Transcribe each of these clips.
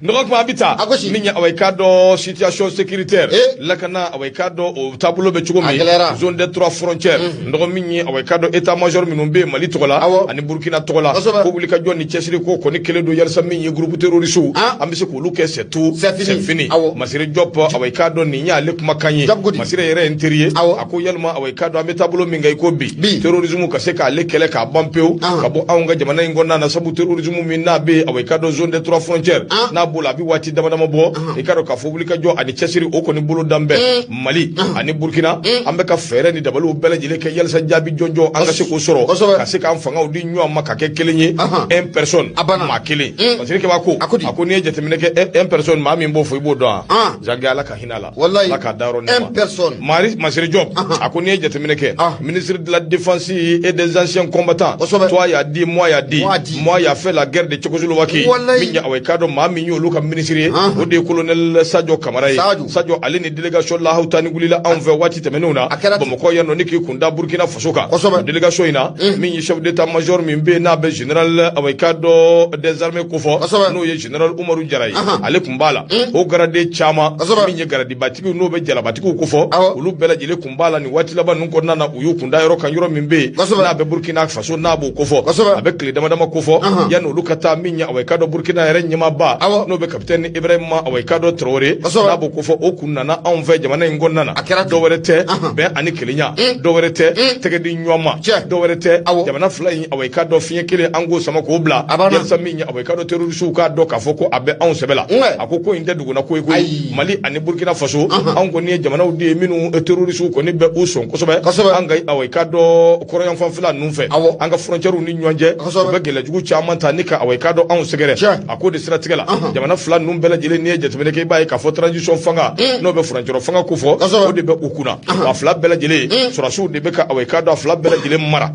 nɔgɔ kuma bita min ye away kado situation sécuritaire lakana away kado o tableau be cogo min zone des trois frontières nɔgɔ min ye away kado état major minnu be Mali tɔgɔla ani Burkina tɔgɔla ko wuli ka jɔ ni cɛsiri ko kɔni kelen do yalisa min ye groupe terroriste an bɛ se k'olu kɛ c'est tout c'est fini Masire Diop away kado ni y'ale kuma kan ye Masire yɛrɛ intérieur a ko yalima away kado an bɛ tableau min kan i ko bi terrorisme ka se k'ale kɛlɛ k'a ban pewu ka bɔ anw ka jamana in kɔnɔna na sabu terrorisme min n'a be away kado zone des trois frontières n'a bolo a bi waati dama dama bɔ i ka dɔn k'a fɔ wuli ka jɔ ani cɛsiri o kɔni bolo dan bɛɛ Mali ani Burkina an bɛ ka fɛɛrɛ ni dabaliw bɛɛ lajɛlen kɛ yalisa jaabi jɔnjɔ an ka se k'o sɔrɔ ka se k'an fangaw di ɲɔgɔn ma ka kɛ kelen ye un personne maa kelen parce que kɛba ko a ko n'i ye jateminɛ kɛ un personne maa min b'o fɔ i b'o dɔn wa Jacques Ala ka hinɛ la Ala k'a dayɔrɔ nɛɛma Masire Diop a ko n'i ye jateminɛ kɛ ministre de la défense et des anciens combattants toi y'a dit moi y'a fait la guerre de Tchécoslovaquie min ye away kado maa min y'olu ka ministre ye o de ye colonel Sadio Kamara ye Sadio ale ni délégation lahaw tani wulila anw fɛ waati tɛmɛnenw na Bamakɔ yan nɔ ni k'i kun da Burkina Faso kan délégation in na min ye chef d'état major min bɛ n'a bɛ général away kado des armées ko fɔ n'o ye général Umaru Jara ye ale kun b'a la o garade caman min ye garadibatigiw n'o bɛ jalabatigiw ko fɔ olu bɛɛ lajɛlen kun b'a la ni waati laban ninnu kɔnɔna na u y'u kun da yɔrɔ kan yɔrɔ min bɛ yen n'a bɛ Burkina Faso n'a b'o ko fɔ a bɛ tile dama dama ko fɔ yanni olu ka taa min ye away kado Burkina yɛrɛ ɲɛmaaba n'o bɛ capitaine Ibrahima away kado Traoré n'a b'o ko fɔ o kun nana anw fɛ jamana in kɔnɔna na dɔwɛrɛ tɛ bɛn ani kelenya dɔwɛrɛ tɛ tɛgɛdi ɲɔgɔn ma dɔwɛrɛ tɛ jamana fila in away kado fiɲɛ kelen an k'o sama k'o bila yalisa min ye away kado terroriste k'a dɔn k'a fɔ ko a bɛ anw sɛbɛ la a ko in tɛ duguna ko ye koyi Mali ani Burkina Faso anw kɔni ye jamanaw de ye minnu terroriste kɔni bɛ u sɔn kosɛbɛ an ka away kado kɔrɔyanfan fila ninnu fɛ an ka frontière ni ɲɔgɔn cɛ u bɛ gɛlɛjugu caman ta ni ka away kado anw sɛgɛrɛ a ko de siratigɛ la jamana fila ninnu bɛɛ lajɛlen n'i ye jateminɛ kɛ i b'a ye k'a fɔ transition fanga n'o bɛ furancɛrɔ fanga ko fɔ o de bɛ u kunna wa fila bɛɛ lajɛlen sɔrɔsiw de bɛ ka away kado a fila bɛɛ lajɛlen mara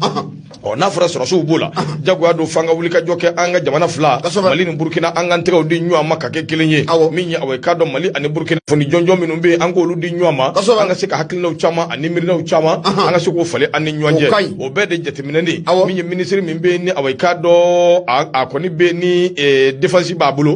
n'a fɔra sɔrɔsiw b'o la jagoya don fanga wuli ka jɔ kɛ an ka jamana fila Mali ni Burkina an k'an tɛgɛw di ɲɔgɔn ma ka kɛ kelen ye min ye away kado Mali ani Burkina foni jɔnjɔn minnu bɛ yen an k'olu di ɲɔgɔn ma an ka se ka hakilinaw caman ani miirinaw caman an ka se k'o falen an ni ɲɔgɔn cɛ o bɛɛ de jateminɛni min ye ministre min bɛ yen ni away kado a kɔni bɛ yen ni défense b'a bolo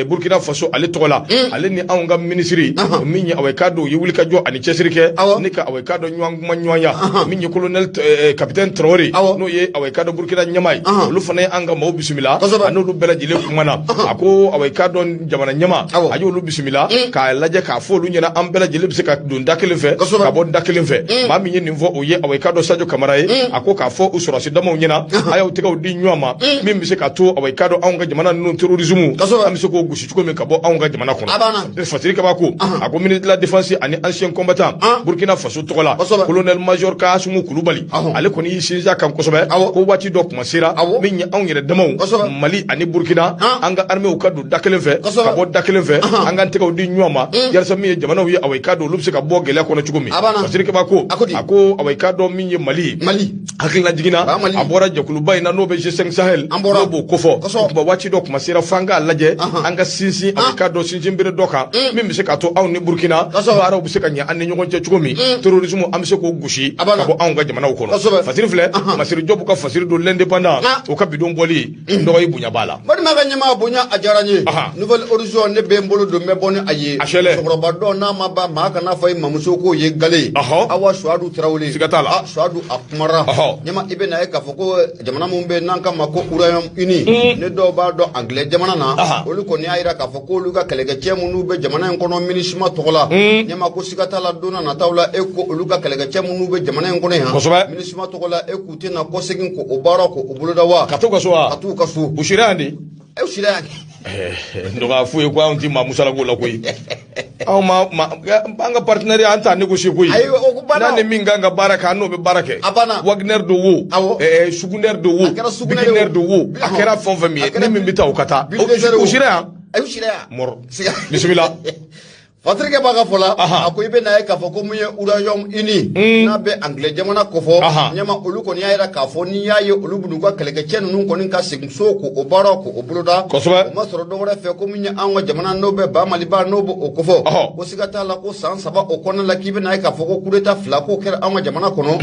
Burkina Faso ale tɔgɔ la ale ni anw ka ministre min ye away kado ye wuli ka jɔ ani cɛsiri kɛ ni ka away kado ɲɔgɔn kuma ɲɔgɔn ya min ye colonel capitaine Traoré n'o ye away kado Burkina ɲɛmaa ye olu fana ye an ka maaw bisimila a n'olu bɛɛ lajɛlen kumana a ko away kado jamana ɲɛmaa a y'olu bisimila k'a lajɛ k'a fɔ olu ɲɛna an bɛɛ lajɛlen bɛ se ka don da kelen fɛ ka bɔ da kelen fɛ maa min ye nin fɔ o ye away kado Sadio Kamara ye a ko k'a fɔ u sɔrɔsi damaw ɲɛna a y'aw tɛgɛw di ɲɔgɔn ma min bɛ se ka to away kado anw ka jamana ninnu terrorisme an bɛ se k'o gosi cogo min ka bɔ anw ka jamana kɔnɔ fasiri kaba ko a ko ministre de la défense ani ancien combattant Burkina Faso tɔgɔ la colonel major Kassumu Kulubali ale kɔni y'i sinsin a kan kosɛbɛ ko waati dɔ kuma sera min ye anw yɛrɛ damaw Mali ani Burkina an ka armée ka don da kelen fɛ ka bɔ da kelen fɛ an k'an tɛgɛw di ɲɔgɔn ma yalisa min ye jamanaw ye away kado olu bɛ se ka bɔ gɛlɛya kɔnɔ cogo min fasiri kaba ko a ko away kado min ye Mali hakilina jiginna a bɔra jɛkuluba in na n'o bɛ G5 Sahel n'o b'o kofɔ kuma waati dɔ kuma sera f'an k'a lajɛ an ka sinsin away kado sinsin bere dɔ kan min bɛ se ka to anw ni Burkina baaraw bɛ se ka ɲɛ an ni ɲɔgɔn cɛ cogo min terrorisme an bɛ se k'o gosi ka bɔ anw ka jamanaw kɔnɔ fasiri filɛ Masire Diop ka fasiri don l'indépendant o ka bidon bɔli nɔgɔ yi bonya b'a la Madi ka ɲɛmaa bonya a diyara n ye nouvelle horizon ne bɛ n bolo don n bɛ bɔ ni a ye musokɔrɔba dɔ n'a ma ban maa kana fɔ i mamuso k'o ye gale Awa Suwadu Tarawele siga t'a la Suwadu a kumara ɲɛma i bɛ na ye k'a fɔ ko jamana min bɛ n'an ka ma ko Royaume-Uni ne dɔw b'a dɔn anglais jamana na olu kɔni y'a jira k'a fɔ k'olu ka kɛlɛkɛcɛ minnu bɛ jamana in kɔnɔ MINUSMA tɔgɔ la ɲɛma ko siga t'a la don na nataw la e ko olu ka kɛlɛkɛcɛ minnu bɛ jamana in kɔnɔ yan MINUSMA tɔgɔ la e k'u tɛna kɔsegin ko o baara ko o boloda wa ka t'u ka so wa ka t'u ka so u sira yan de u sira yan nɔgɔya foyi ye ko anw ti maa musalako la koyi anw an ka partenaire an t'a négocier koyi n'a ni min kan ka baara kɛ an n'o bɛ baara kɛ Wagner do wo Sugunɛr do wo Bigner do wo a kɛra fɛn o fɛn min ye ni min bɛ taa o ka taa u sira yan u sira yan mɔrɔ bisimila Fatrike baga fola ako ibe na ka fo ko muye urayom ini na be anglais jamana ko fo nyama olu ko yaira ka fo ni yaye olu budu ko keleke chen nun ko nin ka sigso ko o baro ko o buluda o masoro do wora fe ko muye anwa jamana no be ba maliba no bo o ko fo o sigata la ko san saba o kono la kibe na ka fo ko kureta fla ko ker anwa jamana kono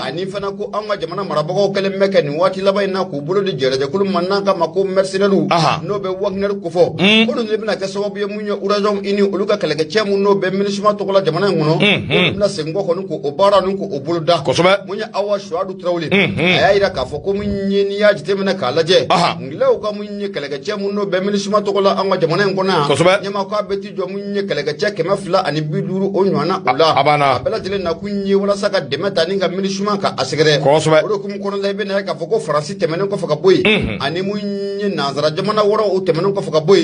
ani fana ko anwa jamana marabago kele meke ni wati labay na ko bulude jere de kulum manna ka mako mercenalu no be wagner ko fo ko no be na ka so be muye urayom ini olu ka keleke chemu no be minishima to kola jamana ngono na sengo ko nuko obara nuko obuluda munya awa shwadu trawli ayira ka foko munye ni ya jitemena kala je ngile ko munye kalega chemu no be minishima to kola anga jamana ngona nyama ko beti jo munye kalega cheke mafla ani biduru onywana ula abela jile na kunye wala saka demeta ninga minishima ka asegere oro kum kono lebe na ka foko francis temenen ko foka boy ani munye nazara jamana wora o temenen ko foka boy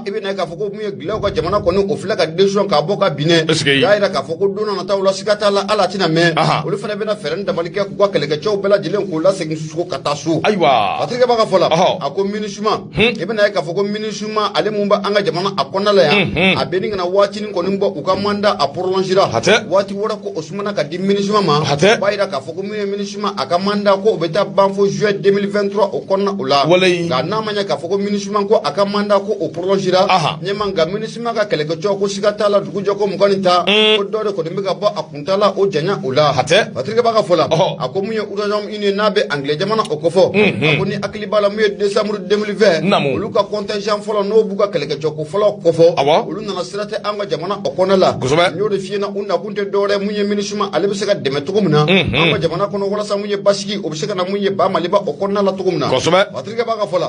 ibe na ka foko munye gile ko jamana ko no ofla ka decision ka boka bine yaira ka foko dona na tawla sikata la ala tina me olu fana bena feren da malike ko keleke chow bela jilen ko la segin suko katasu aywa atrike baka fola ako minishuma ibena ka foko minishuma ale mumba anga jamana akona la ya abeni ngana wati ni ko nimbo ukamanda a prolongera wati wora ko osmana ka di minishuma ma bayira ka foko minishuma akamanda ko beta banfo juillet 2023 okonna ula ga namanya ka foko minishuma ko akamanda ko o prolongera nyema nga minishuma ka keleke chow ko sikata la joko mukanita ko dore ko dimbe ba akuntala o janya ula patrike baga fola ako muye urajom ini nabe anglais jamana okofo ako ni akli bala muye décembre 2020 ulu ka contingent fola no buka keleke joko fola okofo ulu na sirate anga jamana okonala nyode fiena unna kunte dore muye minishuma alebe ka deme tugumna anga jamana kono wala sa muye basiki obiseka na muye ba maliba okonala tugumna patrike baga fola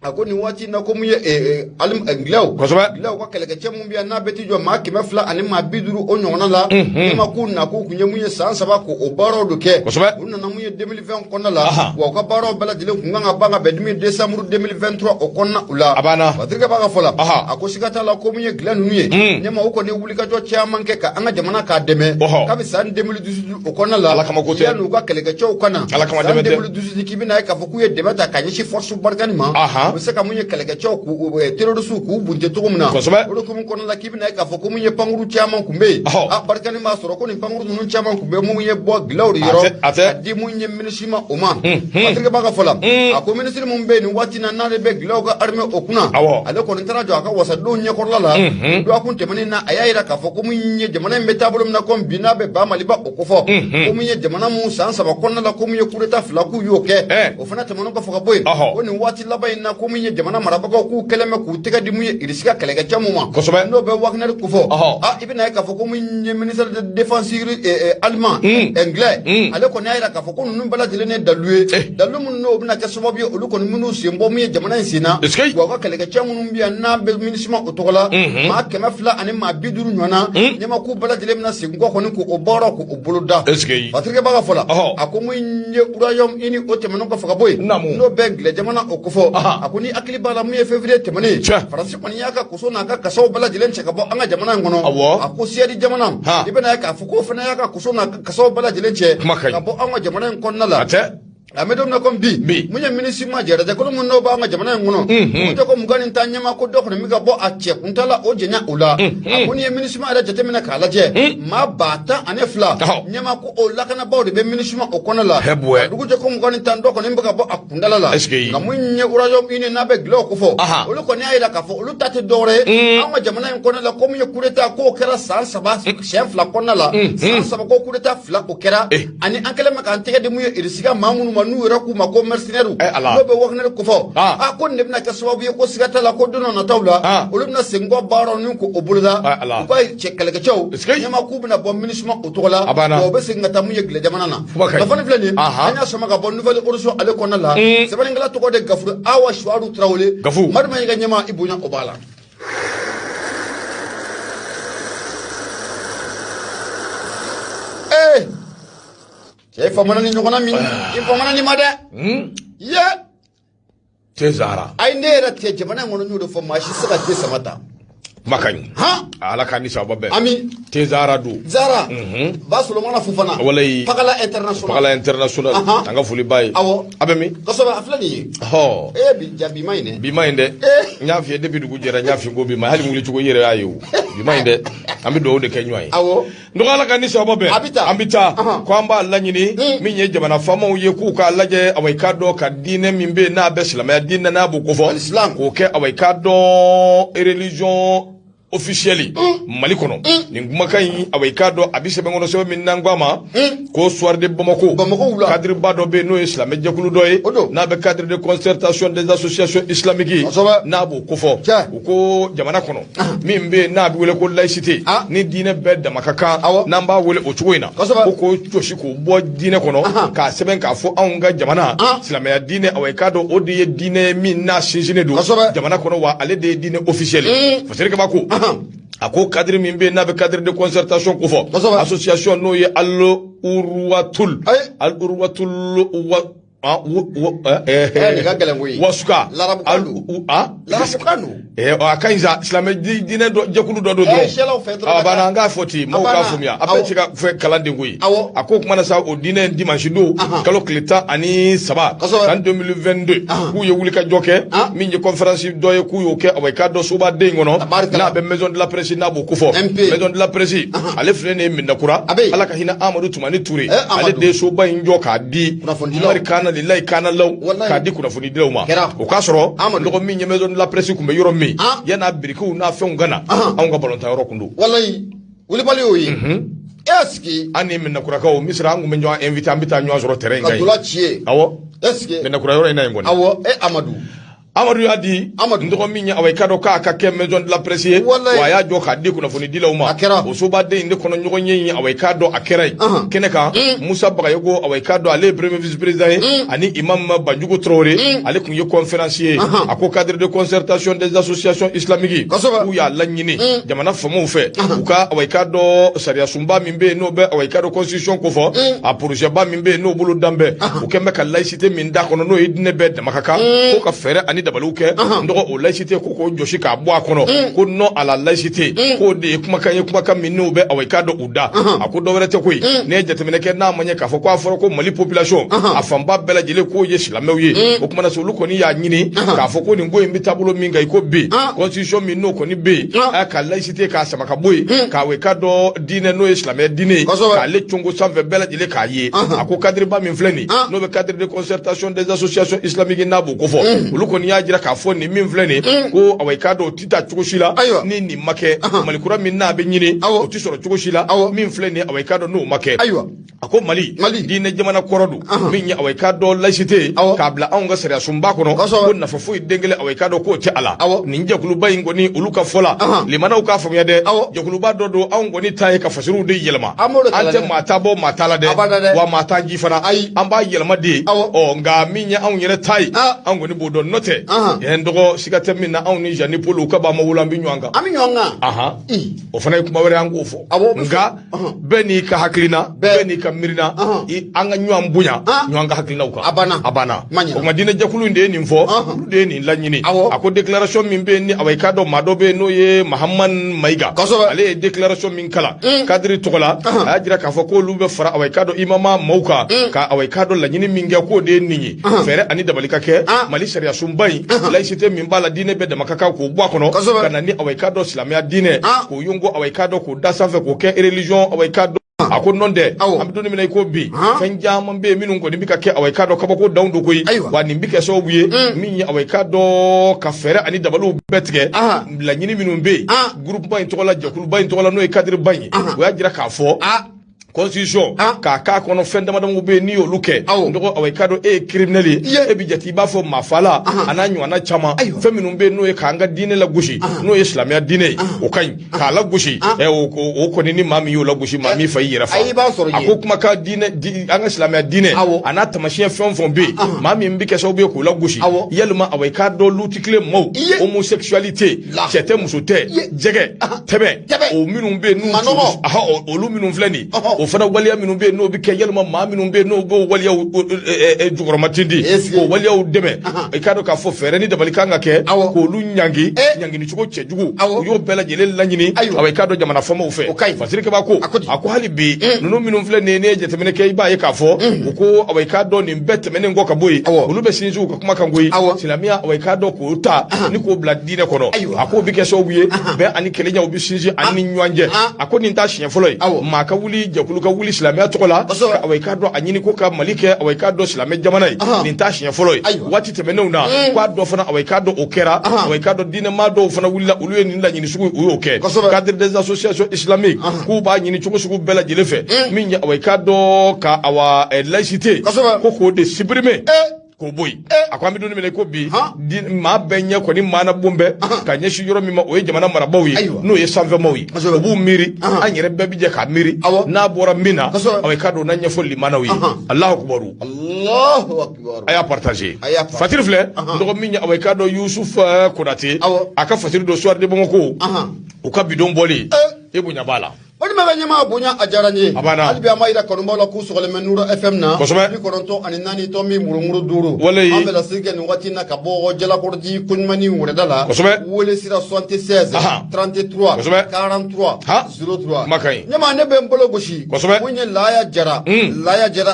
ako ni wati na ko muye alim nglaw nglaw ko keleke chemu bia na beti jo ma ki mafla ani ma biduru o nyona la ni ma ku na ko kunye muye san saba ko o baro do ke unna na muye 2020 konna la wa ko baro bala dile ku nga banga be 20 décembre 2023 o konna ula patrike baga fola ako sigata la ko muye glan nuye nyama ko ne wuli ka jo chairman ke ka anga jamana ka deme ka bi san 2018 o konna la ya no ko keleke cho kana 2018 ki bi na ka foku ye debata ka nyi force bargani ma biseka munye keleke cho ku terroristu ku bunje tugumna oro kum kono la kibina ka foko munye panguru chaman kumbe barkani ma soro ko ni panguru nun chaman kumbe munye bo glawri yoro adi munye minishima oma patrike baga fola ako ministri mumbe ni wati na nale be glawga arme okuna ale ko ntara jo aka wasa do nye korla la do akun temani na ayaira ka foko munye jamana metabulum na kombina be ba maliba okofo ko munye jamana mu sansa ba konna la ko munye kureta flaku yoke ofana temano ko foka boy ko ni wati labai na ko munye jamana marabago ku keleme ku tega di munye irisika kelege chamuma no be wagner ku fo ibina ka fo ko munye ministre de défense allemand anglais ale ko naira ka fo ko nunu bala dilene dalue dalu mun no bina ka sobobi olu ko nunu sembo munye jamana sina wa ko kelege chamun biya na be ministre otogola ma kema fla ani ma biduru nyona nyama ku bala dilene na singo ko ni ko oboro ko obuluda patrike baga fola ako munye urayom ini o temano ko foka boy no be anglais jamana okofo akuni akili bala muye février temani faransi koni yaka kuso na ka kasaw bala jilen cheka bo anga jamana ngono ako siadi jamana ibena yaka fuko fana yaka kuso na kasaw bala jilen che ka bo anga jamana ngonna la amedom na kombi munye minisi ma jera de ko mun no ba anga jamana ngono ko ko mugani tanya ma ko do ko mi ga bo ache kuntala o jenya ula akuni minisi ma ada jete mena kala je ma bata anefla nyama ko o lakana ba de be minisi ma o kona la dugu je ko mugani tan do ko ni mbaga bo akundala la na munye urajo ini na be glo ko fo o lo ko ni ayida ka fo o lo tate dore anga jamana ngona la ko munye kureta ko kera san saba chef la kona la san saba ko kureta fla o kera ani ankele ma kan tege de munye irisiga mamunu manu raku ma ko mercenaire no be wagner ko fo ko nebna ka sababu ko sigata la ko dono na tawla ulumna sengo baro ni ko obulda ko chekale ka chaw nyama ku bina bon ministre otola ko be singata mu yegle jamana na da fane flani anya soma ka bon nouvelle orso ale ko na la se bani ngala to ko de gafur awa shwaru trawle madma yiga nyama ibunya obala Famana ni nyogona min famana ni mada ya tezara ai nera te jamana ngono nyudo fo mashi saka te samata Makan. Ala ka ni sababu. Ami. Te Zara du. Zara. Ba Solomon Fufana. Walay. Pakala international. Pakala international. Tanga fuli bay. Awo. Abemi. Kosoba aflani. Ho. Bi jabi maine. Bi mainde. Nya fi de bi dugu jera nya fi go bi ma hali nguli chugo yere ayo. Bi mainde. Ambi do de kenywai. Awo. Ndo ala ka ni sababu. Ambita. Kwamba Allah nyini minye jamana fama uye ku ka laje awaikado ka dine mimbe na be islam dine na bu kofo islam ko ke awaikado religion officially mali kono ni nguma kan awaikado abise bengono sebe min nangwama ko soir de Bamako cadre bado be no islam jakulu doy na be cadre de concertation des associations islamiques na bu kofo ko jamana kono mimbe na bi wele ko laicité ni dine be da makaka namba wele o chugoina ko joshi ko bo dine kono ka seben ka fo anga jamana islam dine awaikado odi dine min na shinjine do jamana kono wa ale de dine officially fasere ka bako ako cadre mimbe na be cadre de concertation ko fo association no ye al urwatul wasuka akainza islam dine do jakulu do abana nga foti mo ka fumia apechika fe kalande ngui ako kuma na sa o dine dimanche do kalo kleta ani saba en 2022 ku ye wulika joke minje conférence do ye ku yo ke awaikado suba de ngono na be maison de la presse na bo kufo maison de la presse ale frene minda kura ala ka hina Amadou Toumani Touré ale de suba njoka di marikana lillahi kana law ka di kuna funi dilawma o ka soro ndo minje maison de la presse kumbe yoro mi yana biriku na fe ngana an ga balonta yoro kundu wallahi wuli bali oyi eski ani minna kura ka o misra ngu menjo invite ambita nyo soro terrain ngai awo eski minna kura yoro ina ngoni awo Amadou yadi ndo minya awaikado ka ke maison de la presse wa ya jo ka di kuna funi dilawma o so ba de inde kono nyogo nyenyi awaikado akerai keneka Musa Bagayoko awaikado ale premier vice président ani imam Banjugo Traoré ale kun ye conférencier ako cadre de concertation des associations islamiques où ya lanyini jamana famo fe uka awaikado saria sumba mimbe no be awaikado constitution ko fo a projet ba mimbe no bulu dambe ukembe ka laicité min da kono no idne be de makaka ko ka fere ani dabaluke ndogo o laicité ko joshi ka bo akono ko no ala laicité ko de kuma kan minu be awaikado uda ako werete ko ne jatemene ke na manye ka fo ko aforo ko mali population afamba bela jele ko ye silamewye o kuma na so luko ni ya nyini ka fo ko ni ngo imbi tabulo minga iko be constitution minu ko ni be ka laicité ka sama ka boy ka awaikado dine no islamé dine ka le chungo sanve bela jele ka ye ako cadre ba min fleni no be cadre de concertation des associations islamiques na bu ko fo luko ni ya jira ka fo ni min fleni ko awaikado tita chugoshila ni make malikura min na be nyini o ti soro chugoshila min fleni awaikado no make ako mali dine jamana korodu min ya awaikado laicité kabla anga sere sumba kono ko na fo dengele awaikado ko ti ala ni jakulu bayingo ni uluka fola limana ka fo yade jakulu ba dodo ango ni taye ka fasiru de yelma ante mata bo matala de wa mata jifana amba yelma de o nga min ya an yele taye ango ni bodo note yendogo sigate min na an ni jani polu ka ba mawula binywanga o fana kuma were ango fo nga beni ka haklina beni ka mirina anga nywam bunya nywanga haklina uka abana o ma dina jakulu nde ni fo de ni lanyini ako declaration min be ni awaikado madobe no ye Muhammad Maiga ale declaration min kala kadri tokola ajira ka fo ko lube fara awaikado imama mauka ka awaikado lanyini minge ko de ninyi fere ani dabalika ke mali sharia sumbai laicité min bala dine be de makaka ko bwa kono kana ni awaikado islamia dine ko yungo awaikado ko dasafe ko ke religion awaikado ako nonde amdoni mina ko bi fenjama be minun ko nimbika ke awaikado kaba ko dawndo koy wa nimbika so buye min awaikado ka fere ani dabalu betge la nyini minun be groupe bayin to la jakulu bayin to la no e cadre bayin wa jira ka fo constitution ka kono fenda madam be ni oluke ndoko awaikado criminel e bijati ba fo mafala ananyu ana chama feminum be no e kanga dine la gushi no islamia dine o kan ka la gushi o ko ni mami yo la gushi mami fa yira fa ako kuma ka dine anga islamia dine ana tamashin fon be mami mbike so be ko la gushi yelma awaikado lutikle mo homosexualité c'était musote jege tebe o minum be nu o lu minum fleni o fana waliya minnu bɛ n'o bɛ kɛ yalima maa minnu bɛ n'o b'o waliyaw jukɔrɔmatindi k'o waliyaw dɛmɛ i k'a dɔn k'a fɔ fɛɛrɛ ni dabali kan ka kɛ k'olu ɲangi ɲangini cogo cɛjugu u y'o bɛɛ lajɛlen laɲini i k'a dɔn jamana famaw fɛ fasirikɛba ko a ko hali bi ninnu minnu filɛ nin ye ne ye jateminɛ kɛ i b'a ye k'a fɔ u ko i k'a dɔn nin bɛɛ tɛmɛnen kɔ ka bɔ yen olu bɛ sinsin u ka kuma kan koyi silamɛya i k'a dɔn k'o ta ni k'o bila diinɛ kɔnɔ a k'o bɛ kɛ sababu ye bɛɛ ani kɛlɛɲaw bɛ sinsin ani ni ɲɔgɔn cɛ a ko nin t'a siɲɛ fɔlɔ ye maa ka wuli jɛkulu ka wuli silamɛya tɔgɔ la i k'a dɔn a ɲini ko ka Mali kɛ i k'a dɔn silamɛ jamana ye nin t'a siɲɛ fɔlɔ ye waati tɛmɛnenw na k'a dɔn fana i k'a dɔn o kɛra i k'a dɔn diinɛmaa dɔw fana wulila olu ye nin laɲini sugu u y'o kɛ cadre des associations islamiques k'u b'a ɲini cogo sugu bɛɛ lajɛlen fɛ min ye i k'a dɔn ka laïcité ko k'o de supprimer k'o bɔ yen a ko an bɛ don minɛ ko bi maa bɛɛ ɲɛ kɔni maana bon bɛɛ ka ɲɛsin yɔrɔ min ma o ye jamana marabaaw ye n'o ye sanfɛmaw ye u b'u miiri an yɛrɛ bɛɛ bɛ jɛ k'a miiri n'a bɔra min na i k'a dɔn n'a ɲɛfɔ limanaw ye Allahu akibaru a y'a partager fatiri filɛ dɔgɔ min ye i k'a dɔn Yusuf Konate a ka fatiri dɔ Soir de Bamako u ka bidon bɔli e bonya b'a la o de ma ɲɛmaa bonya a diyara n ye hali bi an b'a yira kanubaw la k'u sɔgɔlen Nuru FM na 94.4 tɔmi murumuru 5 an bɛ laseli kɛ nin waati na ka bɔ Jalakɔrɔji Koɲumani Wɛrɛda la wele sira 76 33 43 03 ɲɛmaa ne bɛ n bolo gosi mun ye Laya Jara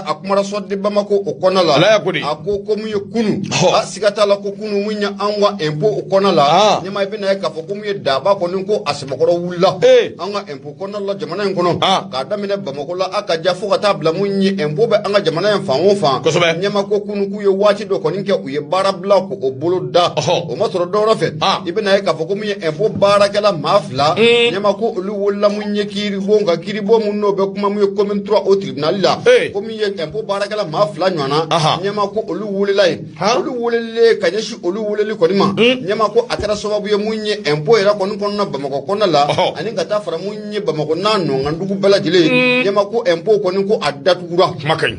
a kumara Soir de Bamako o kɔnɔ la a ko mun ye kunu siga t'a la ko kunu mun ye an ka impôt o kɔnɔ la ɲɛmaa i bɛna ye k'a fɔ ko mun ye daba kɔni ko a sɛbɛkɔrɔ wulila an ka impôt kɔnɔ la jamana in kɔnɔ k'a daminɛ Bamako la a ka ja fo ka taa bila mun ye impôt bɛ an ka jamana in fan o fan ɲɛmaa ko kunu k'u ye waati dɔ kɔni kɛ u ye baara bila k'o bolo da o ma sɔrɔ dɔwɛrɛ fɛ i bɛna ye k'a fɔ ko mun ye impôt baarakɛla maa 2 ɲɛmaa ko olu wolola mun ye kiiribon ka kiiribon mun n'o bɛ kuma mun ye commune 3 o tribunal la ko min ye impôt baarakɛla maa 2 ɲɔgɔnna ɲɛmaa ko olu welela ye olu welelen ka ɲɛsin olu weleli kɔni ma ɲɛmaa ko a kɛra sababu ye mun ye impôt yɛrɛ kɔni kɔnɔna Bamakɔ kɔnɔna la ani ka taa fara mun ye Bamakɔ n'a nɔngɔndugu bɛɛ lajɛlen ɲɛmaa ko impôt kɔni ko a datugura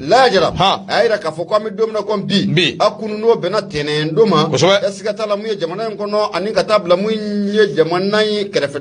Laya Jara a y'a yira k'a fɔ ko an bɛ don min na ko bi a kunu n'o bɛnna tɛnɛn don ma siga t'a la mun ye jamana in kɔnɔ ani ka taa bila mun ye jamana in kɛrɛfɛ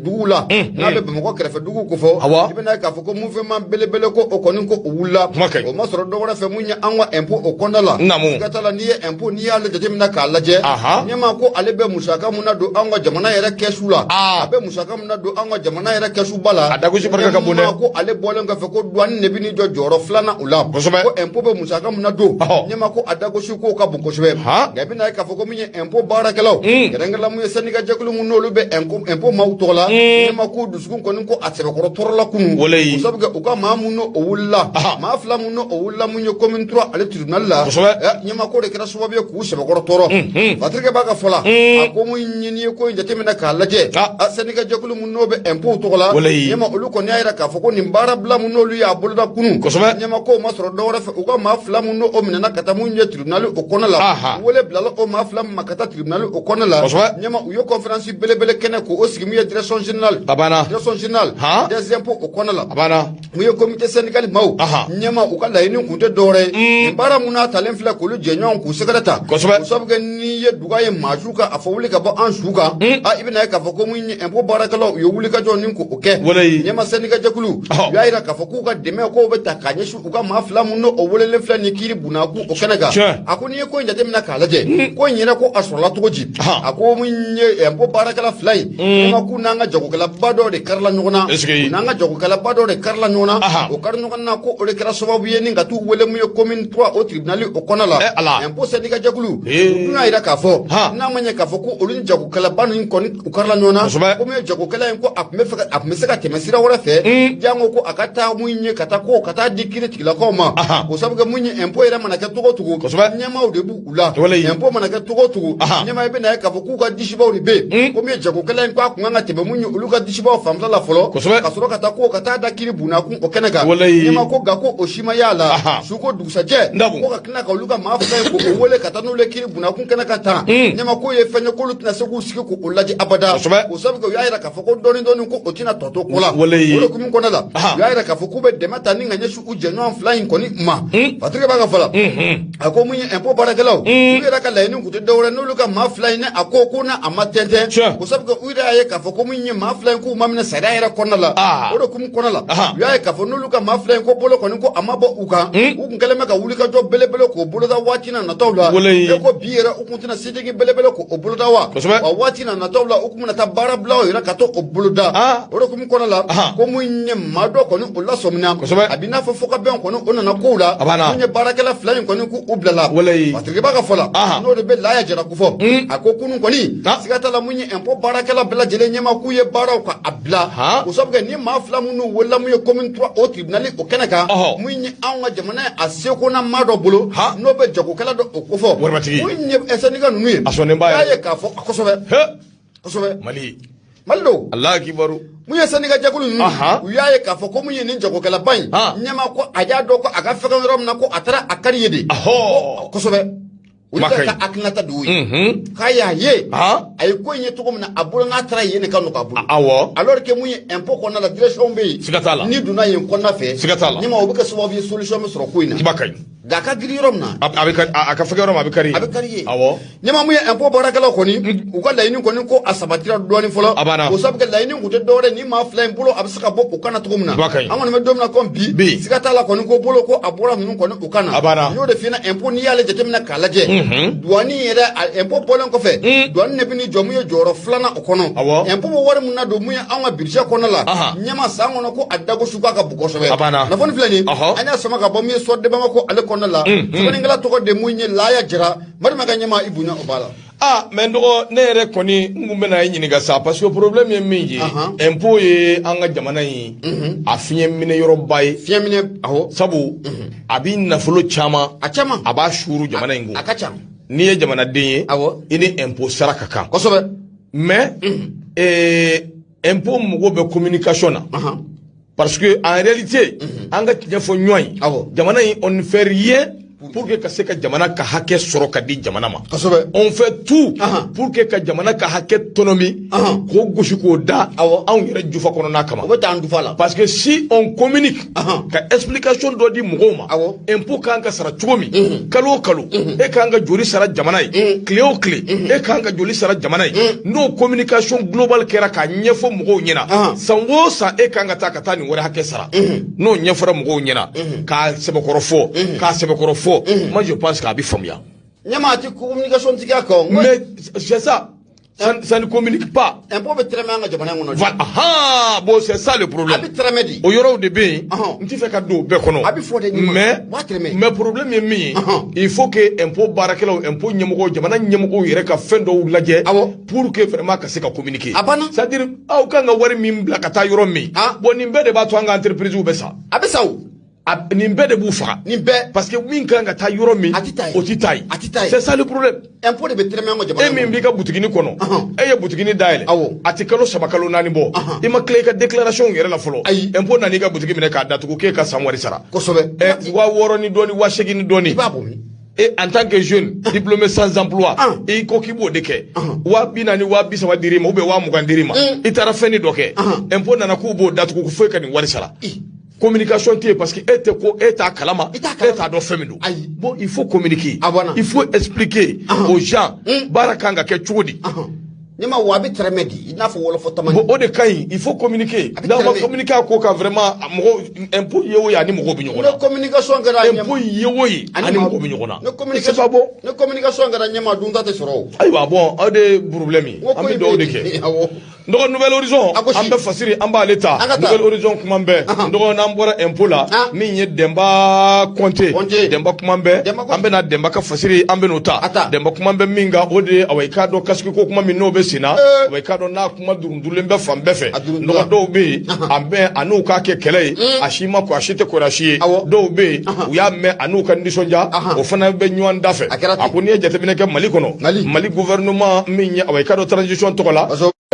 duguw la n'a bɛ Bamakɔ kɛrɛfɛ duguw ko fɔ i bɛna ye k'a fɔ ko mouvement belebele ko o kɔni ko o wulila o ma sɔrɔ dɔwɛrɛ fɛ mun ye an ka impôt o kɔnɔna la siga t'a la n'i ye impôt n'i y'ale jateminɛ k'a lajɛ ɲɛmaa ko ale bɛ musaka mun na don an ka jamana yɛrɛ kɛsu la a bɛ musaka mun na don an ka jamana yɛrɛ kɛsuba la ɲɛmaa ko ale bɔlen kɔfɛ ko douane de bɛ n'i jɔ jɔyɔrɔ 2nan o la ko impôt bɛ musaka mun na don ɲɛmaa ko a dagosi ko ka bon kosɛbɛ nka i bɛna ye k'a fɔ ko min ye impôt baarakɛlaw kɛrɛnkɛrɛnla mun ye syndicat jɛkulu mun n'olu bɛ impôt maaw tɔgɔ la ɲɛmaa ko dusukun kɔni ko a sɛbɛkɔrɔ tɔɔrɔ la kunu o sabu kɛ u ka maa mun n'o wulila maa 2 mun n'o wulila mun ye commune 3 ale tribunal la ɲɛmaa ko de kɛra sababu ye k'u sɛbɛkɔrɔ tɔɔrɔ Fatirikɛ b'a ka fɔ la a ko mun ɲini ye ko in jateminɛ k'a lajɛ syndicat jɛkulu mun n'o bɛ impôt tɔgɔ la ɲɛmaa olu kɔni y'a yira k'a fɔ ko nin baara bila mun n'olu y'a boloda kunu ɲɛmaa ko ma sɔrɔ dɔwɛrɛ fɛ u ka maa 2 mun n'o minɛna ka taa mun ye tribunal o kɔnɔ la wele bilala o maa 2 min ma ka taa tribunal o kɔnɔ la ɲɛmaa u ye conférence belebele kɛnɛ k'o sigi mun ye direction générale des impôts o kɔnɔ la mun ye comité syndical maaw ɲɛmaa u ka laɲini kun tɛ dɔwɛrɛ ye nin baara mun n'a talen filɛ k'olu jɛ ɲɔgɔn k'u sɛgɛrɛ ta o sabu kɛ n'i ye duga ye maa su kan a fɔ wuli ka bɔ an su kan i bɛna ye k'a fɔ ko mun ye impôt baarakɛlaw u ye wuli ka jɔ ni k'o kɛ ɲɛmaa syndicat jɛkulu u y'a yira k'a fɔ k'u ka dɛmɛ k'o bɛ ta k'a ɲɛsin u ka maa 2 mun n'o welelen filɛ ni kiiri bunakun o kɛnɛ kan a ko n'i ye ko in jateminɛ k'a lajɛ ko in yɛrɛ ko a sɔrɔla cogo di a ko mun ye impôt baarakɛla 2 ye ɲɛmaa k'u n'an ka jagokɛlaba dɔw de karila ɲɔgɔn na u n'an ka jagokɛlaba dɔw de karila ɲɔgɔn na o kari ɲɔgɔn na ko o de kɛra sababu ye ni ka t'u wele mun ye commune 3 o tribunal o kɔnɔ la impôt syndicat jɛkulu u dun y'a yira k'a fɔ n'a ma ɲɛ k'a fɔ ko olu ni jagokɛlaba ninnu kɔni u karila ɲɔgɔn na ko mun ye jagokɛla in ko a tun bɛ se ka tɛmɛ sira wɛrɛ fɛ jango ko a ka taa mun ye ka taa di kiiri tigilakaw ma o sabu kɛ mun ye impôt yɛrɛ mana kɛ togo o togo ɲɛmaaw de b'u la impôt mana kɛ togo o togo ɲɛmaa i bɛna ye k'a fɔ k'u ka disibaw de bɛ yen ko min ye jagokɛla in ko a kun kan ka tɛmɛ mun ye olu ka disibaw fanfɛla la fɔlɔ ka sɔrɔ ka taa da kiiri bunakun o kɛnɛ kan ɲɛmaa ko nka ko o si ma y'a la su ko dugusajɛ ko ka tila ka olu ka maa 2 in k'o wele ka taa n'olu ye kiiri bunakun kɛnɛ kan tan ɲɛmaa ko ye fɛn ye k'olu tɛna se k'u sigi k'o lajɛ abada o sabu kɛ u y'a yira k'a fɔ ko dɔɔni ko o tɛna tɔ to kola wala kum kona la ya ira ka fo kube de mata ni nganya su uje no flying koni ma patrick ba ga fala ako munye impôt barakalaw ira ka la ni kutu dawra no luka ma flying ne ako kuna amatente ko sabga ira ya ka fo ko munye ma flying ku ma mina sada ira kona la wala kum kona la ya ka fo no luka ma flying ko bolo koni ko amabo uka ukungelema ka wulika jo belebele ko bolo da watina na tawla e ko biera ukuntina sidigi belebele ko bolo da wa watina na tawla ukumna ta barabla ira ka to bolo da wala kum kona la ko munye mado koni ulla somna abina fo foka ben koni onana kola munye barakala flying koni ku ublala patrick ba ga fola no de be la ya jara ku fo ako kunu koni sigata la munye impôt barakala bela jele nyama ku ye bara ko abla ko sabga ni ma flamu nu wala munye commune 3 au tribunal o kenaka munye anga jamana aseko na mado bolo no be jago kala do ko fo munye esaniga nu ye asone ba ya ka fo akosobe Maldo Allah kibaru munye saniga jagulu nu uyaye ka fo ko munye nin jago kala ban nyama ko aja do ko aga fega rom na ko atara akari yede akosobe ulika ka aknata duyi kaya ye ay ko nye to ko na abula na tara ye ne kanu ka bulu alors que munye impôt ko na la direction be ni duna ye ko na fe ni ma obuka so bi solution me soro ko ina tibakay da ka giri rom na aka fega rom abikari ni ma munye impôt barakala ko ni u ka la ni ko ni ko asabatira do ni folo ko sabga la ni ko de dore ni ma fly bulo absaka bo ko kana to ko na amon me domna ko bi sigata la ko ni ko bolo ko abura mi ko ni ko kana yo de fina impôt ni yale jetemna kala je douane yera impôt polen ko fe douane ne bini jomu ye joro flana okono impôt bo wari munna do muya anga budget kono la nyama sangono ko adago suka ka buko sobe na fon flani anya sama ka bomu ye sodde bama ko ale kono la so ni ngala to ko de munye la ya jira mari maga nyama ibunya obala mais ndogo ne yɛrɛ kɔni n kun bɛna ɲininka sa parce que problème ye min ye impôt ye an ka jamana yi a fiɲɛ minɛ yɔrɔba ye fiɲɛ minɛ sabu a b'i nafolo caman a b'a suuru jamana in kun a ka ca n'i ye jamanaden ye i ni impôt sara ka kan kosɛbɛ mais impôt mago bɛ communication na parce que en réalité an ka tiɲɛ fɔ ɲɔgɔn ye jamana in on ne fait rien pour que ka se ka jamana ka hakɛ sɔrɔ ka di jamana ma on fait tout pour que ka jamana ka hakɛ tɔnɔmi k'o gosi k'o da anw yɛrɛ jufa kɔnɔna kama parce que si on communique ka explication dɔ di mɔgɔw ma impôt kan ka sara cogo min kalo o kalo e kan ka joli sara jamana ye tile o tile e kan ka joli sara jamana ye n'o communication global kɛra k'a ɲɛfɔ mɔgɔw ɲɛna san o san e kan ka taa nin wari hakɛ sara n'o ɲɛfɔra mɔgɔw ɲɛna k'a sɛbɛkɔrɔ fɔ moi je pense qu'à bi famia. Nyama ti communication ti ka ko. Mais c'est ça. Ça ne communique pas. Impôt be tremé nga jamana ngono. Voilà. Bon c'est ça le problème. Abi tremé di. O yoro de be, nti fe ka do be kono. Abi fo de ni. Mais problème est mi. Il faut que impôt barakelo impôt nyemogo jamana nyemogo yere ka fendo lajɛ pour que vraiment ka se ka communiquer. C'est-à-dire aw kan ga wari min bla ka ta yoro mi. Bon ni be de ba to an entreprise u be sa. Abi sa nin bɛɛ de b'u faga parce que min kan ka taa yɔrɔ min o ti taa ye c'est ça le problème impôt de bɛ tɛrɛmɛ an ka jamana e min b'i ka butigini kɔnɔ e ye butigini dayɛlɛ a ti kalo 3 kalo 4 bɔ i ma tila i ka déclaration yɛrɛ la fɔlɔ impôt nana i ka butigi minɛ k'a datugu k'e ka san wari sara kosɛbɛ 6,000 ni dɔɔni 8,000 ni dɔɔni et en tant que jeune diplômé sans emploi i ko k'i b'o de kɛ 40,000 30,000 dir'i ma ou bien 20,000 dir'i ma i taara fɛn dɔ kɛ impôt nana k'u b'o datugu fo i ka nin wari sara communication tie parce que et ta kalama et ta do femido bon il faut communiquer il faut expliquer aux gens barakanga ke chudi Nima wabi tremedi ina fo wolo fotamani bon o de kai il faut communiquer dans ma communiquer ko ka vraiment mo impôt yewo ya ni mo bi nyona no communication gara nyama impôt yewo yi ani mo bi nyona no communication c'est pas bon no communication gara nyama dunda te soro aywa bon a de problème am bi do de ke ndogo Nouvel Horizon ambe fasiri amba leta Nouvel Horizon kumambe ndogo nambora impôt la min ye Demba Conté Demba kumambe ambe na Demba ka fasiri ambe nota Demba kumambe minga ode awai do kaski ko kuma min no be sina awai do na kuma durundulen be fan be fe ndogo do be ambe anu ka ke kele ashima ko ashite ko rashi do be u ya me anu ka ndisonja o fana be nywan dafe akoni jete bine ke Mali kono Mali gouvernement min ye awai do transition to la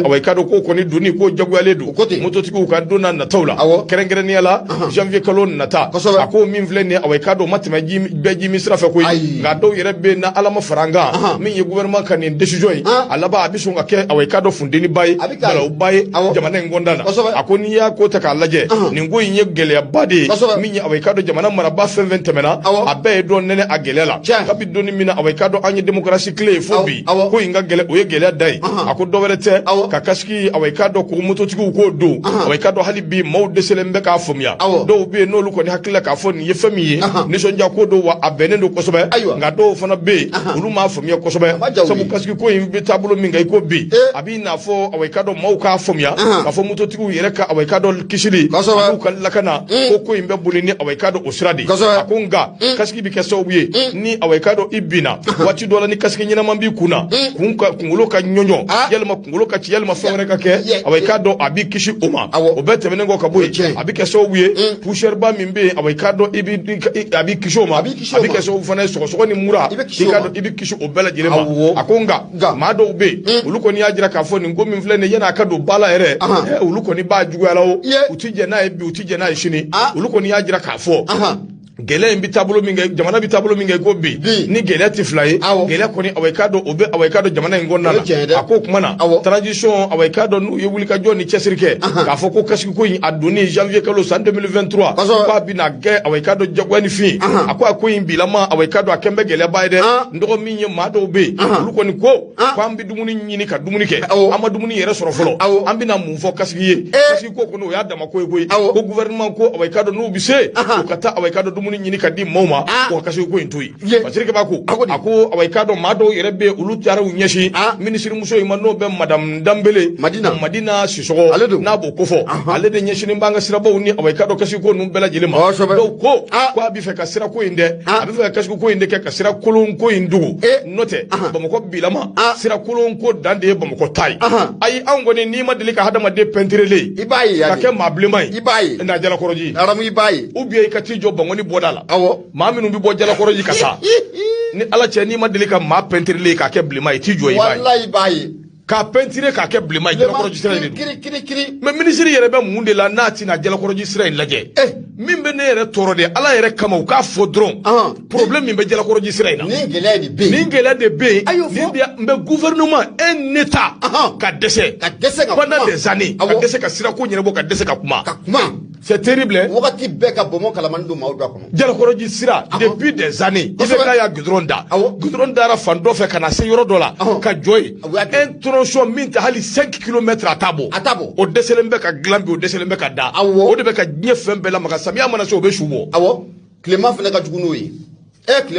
awekado ko koni duni ko jagwale do mototigiw ka donna nataw la kerenkereniya la janvier kalo nata ako min filɛ ni awekado matɛmɛ bɛɛ ji min sira fɛ koyi nka dɔw yɛrɛ bɛ na ala ma faranga min ye gouvernement ka nin décision ye a laban a bɛ sɔn ka kɛ awekado funteni ba ye balawu ba ye jamana in kɔnɔna na a ko n'i y'a ko ta k'a lajɛ nin ko in ye gɛlɛyaba de ye min ye awekado jamana maraba fɛn fɛn tɛmɛna a bɛɛ ye dɔn nɛnɛ a gɛlɛya la kabi donni min na awekado an ye démocratie tile ye fo bi ko in ka gɛlɛ o ye gɛlɛya da ye a ko dɔ wɛrɛ tɛ ka kasiki awekado ko mototigiw k'o don awekado hali bi maaw dɛsɛlen bɛ k'a faamuya dɔw bɛ yen n'olu kɔni hakili la k'a fɔ nin ye fɛn min ye nisɔndiya ko don wa a bɛnnen don kosɛbɛ nka dɔw fana bɛ yen olu m'a faamuya kosɛbɛ sabu kasiki ko in bɛ taabolo min kan i ko bi a b'i n'a fɔ awekado maaw k'a faamuya k'a fɔ mototigiw yɛrɛ ka awekado kisili k'u ka lakana ko in bɛ boli ni awekado o sira de a ko nka kasiki bɛ kɛ sababu ye ni awekado i binna waati dɔ la ni kasiki ɲɛnaman b'i kunna kunkolo ka ɲɔɲɔ yalima kunkolo ka ci yalima fɛn wɛrɛ ka kɛ awekado a b'i kisi o ma o bɛɛ tɛmɛnen kɔ ka bɔ yen a bɛ kɛ sababu ye poussière ba min bɛ yen awekado a b'i kisi o ma a bɛ kɛ sababu fana ye sɔgɔsɔgɔ ni mura i bɛ kisi o bɛɛ lajɛlen ma a ko nka maa dɔw bɛ yen olu kɔni y'a jira k'a fɔ nin ko min filɛ nin ye yan'a ka don ba la yɛrɛ olu kɔni b'a juguya la o u ti jɛ n'a ye bi u ti jɛ n'a ye sini olu kɔni y'a jira k'a fɔ gɛlɛya in bi taabolo min kɛ jamana bi taabolo min kɛ ko bi ni gɛlɛya ti fila ye gɛlɛya kɔni awekado o bɛ awekado jamana in kɔnɔna la a ko kuma na transition awekado n'u ye wulikajɔ ni cɛsiri kɛ k'a fɔ ko kasiki ko in a donni janvier kalo san 2023 k'a bɛna kɛ awekado jagoyanifin a ko a ko in bilama awekado a kɛn bɛ gɛlɛyaba ye dɛ n dɔgɔ min ye maa dɔw bɛ yen olu kɔni ko k'an bɛ dumuni ɲini ka dumuni kɛ an ma dumuni yɛrɛ sɔrɔ fɔlɔ an bɛna mun fɔ kasiki ye kasiki ko kɔni o y'a dama ko ye koyi ko gouvernement ko awekado n'u bɛ se u ka taa awekado dumuni ɲini ka di maaw ma ko ka kasiki ko in to yen parce que a ko awekado maa dɔw yɛrɛ bɛ olu taara u ɲɛsin minisiri muso in ma n'o bɛ madame Dambele Madina Sisɔgɔ n'a b'o ko fɔ ale de ɲɛsinen b'an ka sirabaw ni awekado kasiki ko ninnu bɛɛ lajɛlen ma dɔw ko a bɛ fɛ ka sira ko in dɛ a bɛ fɛ ka kasiki ko in de kɛ ka sira kolon ko in dogo n'o tɛ Bamakɔ bilama sira kolon ko dan de ye Bamakɔ ta ye ayi anw kɔni n'i ma deli ka hadamaden peinturelen ka kɛ maa bilenman ye n'a jalakɔrɔji ou bien i ka t'i jɔ Bangoni bɔda la maa minnu bɛ bɔ jalakɔrɔji ka taa ni ala cɛ n'i ma deli ka maa peinturelen k'a kɛ bilenman ye t'i jɔ i b'a ye k'a peinturer k'a kɛ bilenman ye jalakɔrɔji sira in de don mais minisiri yɛrɛ bɛ mun de la n'a tɛna jalakɔrɔji sira in lajɛ min bɛ ne yɛrɛ tɔɔrɔ de ala yɛrɛ kama u k'a fɔ dɔrɔn problème min bɛ jalakɔrɔji sira in na nin gɛlɛya de bɛ yen n bɛ gouvernement un état ka dɛsɛ pendant des années ka dɛsɛ ka sira ko ɲɛnabɔ ka dɛsɛ ka kuma c'est terrible wagati bɛɛ ka bɔnbɔn kalamani don maaw da kɔnɔ jalakɔrɔji sira depuis des années i bɛ k'a y'a goudron da goudron dara fan dɔ fɛ ka na se yɔrɔ dɔ la ka jɔ yen un tronçon min tɛ hali 5 kilomètres a t'a bɔ o dɛsɛlen bɛ ka dilan bi o dɛsɛlen bɛ ka da o de bɛ ka diɲɛ fɛn bɛɛ lamaga samiya mana se o bɛ su bɔ tilema fana ka jugu n'o ye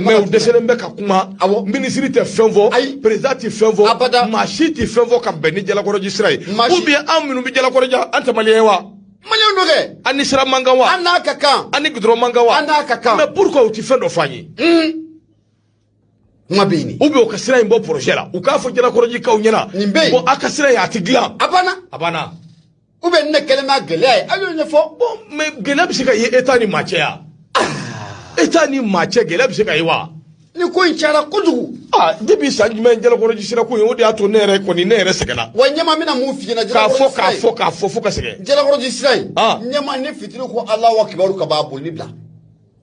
mais u dɛsɛlen bɛ ka kuma minisiri tɛ fɛn fɔ président tɛ fɛn fɔ maa si tɛ fɛn fɔ ka bɛn ni jalakɔrɔji sira ye ou bien an minnu bɛ jalakɔrɔji an tɛ maliyɛn wa maliyɛn don kɛ an ni sira man kan wa an n'a ka kan an ni goudron man kan wa an n'a ka kan mais pourquoi u tɛ fɛn dɔ f'an ye kuma bɛ yen ou bien u ka sira in bɔ projet la u k'a fɔ jalakɔrɔjikaw ɲɛna nin bɛ yen bon a ka sira in a tɛ dilan a banna ou bien ne kɛlen b'a gɛlɛya ye a y'o ɲɛfɔ bon mais gɛlɛya bɛ se ka ye état ni maa cɛ ya état ni maa cɛ gɛlɛya bɛ se ka ye wa ni ko in cayara kojugu depuis san jumɛn jalakɔrɔji sira ko in o de y'a to ne yɛrɛ sɛgɛnna wa ɲɛma bɛna mun f'i ɲɛna k'a fɔ fo ka sɛgɛn jalakɔrɔji sira in ɲɛma ne fitiri ko Alahu akibaru ka b'a bolili bila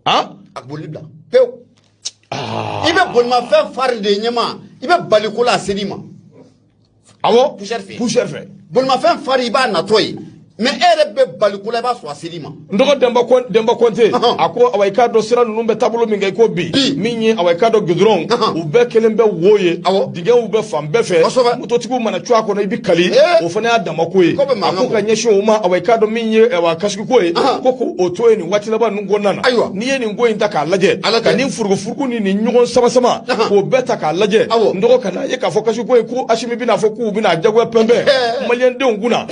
a bolili bila pewu i bɛ bolimafɛn fari de ɲɛma i bɛ bali ko la a seli ma awɔ poussière fɛ bolimafɛn fari i b'a natɔ ye mais e yɛrɛ bɛ bali ko la i b'a sɔrɔ a seli ma n dɔgɔ Demba Konte a ko awekado sira ninnu bɛ taabolo min kɛ i ko bi min ye awekado goudron u bɛɛ kelen bɛ wo ye dingɛw bɛ fan bɛɛ fɛ mototigiw mana cu a kɔnɔ i bɛ kali o fana y'a dama ko ye a ko ka ɲɛsin o ma awekado min ye kasiki ko ye ko o to ye nin waati laban ninnu kɔnɔna na n'i ye nin ko in ta k'a lajɛ ka nin furugufurugu ni nin ɲɔgɔn sama k'o bɛɛ ta k'a lajɛ n dɔgɔ ka n'a ye k'a fɔ kasiki ko ye ko Asimi bɛna fɔ k'u bɛna jagoya pɛnpɛn maliyɛndenw kunna